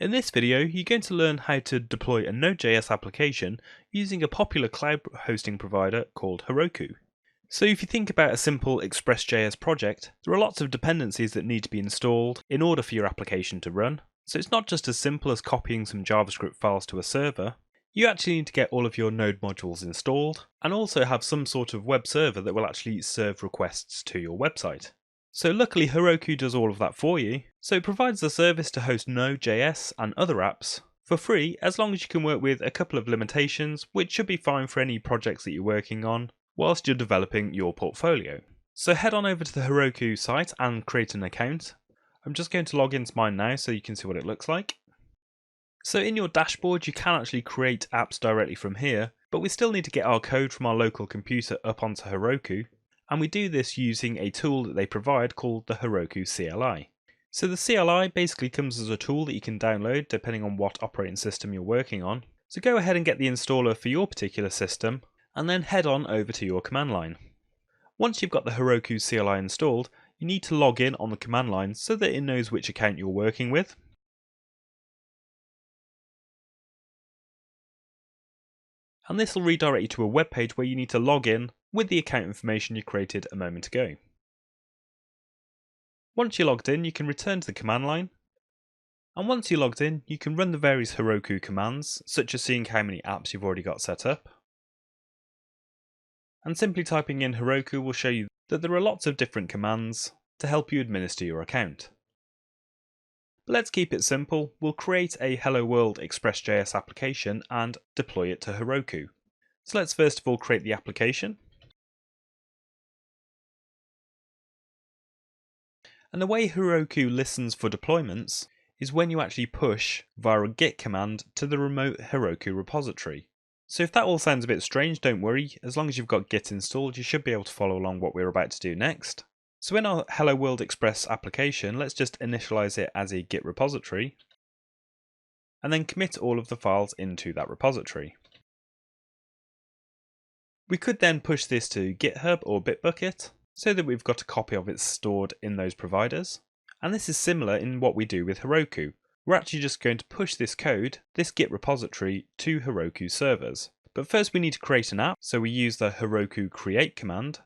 In this video, you're going to learn how to deploy a Node.js application using a popular cloud hosting provider called Heroku. So if you think about a simple ExpressJS project, there are lots of dependencies that need to be installed in order for your application to run. So it's not just as simple as copying some JavaScript files to a server. You actually need to get all of your Node modules installed and also have some sort of web server that will actually serve requests to your website. So luckily Heroku does all of that for you, so it provides the service to host Node.js and other apps for free as long as you can work with a couple of limitations, which should be fine for any projects that you're working on whilst you're developing your portfolio. So head on over to the Heroku site and create an account. I'm just going to log into mine now so you can see what it looks like. So in your dashboard you can actually create apps directly from here, but we still need to get our code from our local computer up onto Heroku. And we do this using a tool that they provide called the Heroku CLI. So the CLI basically comes as a tool that you can download depending on what operating system you're working on. So go ahead and get the installer for your particular system and then head on over to your command line. Once you've got the Heroku CLI installed, you need to log in on the command line so that it knows which account you're working with. And this will redirect you to a web page where you need to log in with the account information you created a moment ago. Once you're logged in, you can return to the command line. And once you're logged in, you can run the various Heroku commands, such as seeing how many apps you've already got set up. And simply typing in Heroku will show you that there are lots of different commands to help you administer your account. But let's keep it simple. We'll create a Hello World ExpressJS application and deploy it to Heroku. So let's first of all create the application. And the way Heroku listens for deployments is when you actually push via a git command to the remote Heroku repository. So if that all sounds a bit strange, don't worry. As long as you've got git installed, you should be able to follow along what we're about to do next. So in our Hello World Express application, let's just initialize it as a git repository and then commit all of the files into that repository. We could then push this to GitHub or Bitbucket so that we've got a copy of it stored in those providers. And this is similar in what we do with Heroku. We're actually just going to push this code, this Git repository, to Heroku servers. But first we need to create an app, so we use the Heroku create command.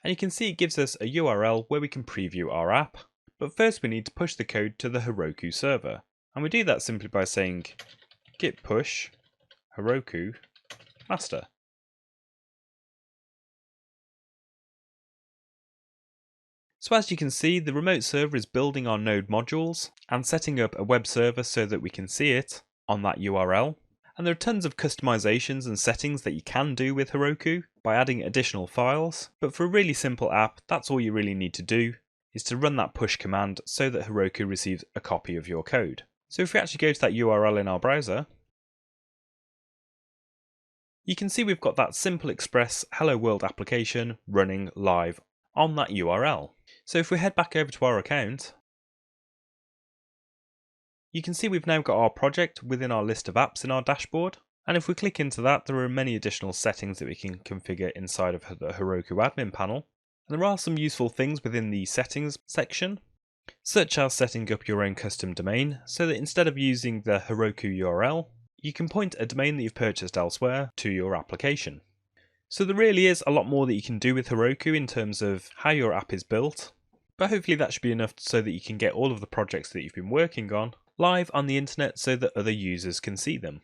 And you can see it gives us a URL where we can preview our app. But first we need to push the code to the Heroku server. And we do that simply by saying git push Heroku master. So as you can see, the remote server is building our Node modules and setting up a web server so that we can see it on that URL. And there are tons of customizations and settings that you can do with Heroku by adding additional files. But for a really simple app, that's all you really need to do, is to run that push command so that Heroku receives a copy of your code. So if we actually go to that URL in our browser, you can see we've got that simple Express Hello World application running live on that URL. So if we head back over to our account, you can see we've now got our project within our list of apps in our dashboard. And if we click into that, there are many additional settings that we can configure inside of the Heroku admin panel. And there are some useful things within the settings section, such as setting up your own custom domain so that instead of using the Heroku URL, you can point a domain that you've purchased elsewhere to your application. So there really is a lot more that you can do with Heroku in terms of how your app is built, but hopefully that should be enough so that you can get all of the projects that you've been working on live on the internet so that other users can see them.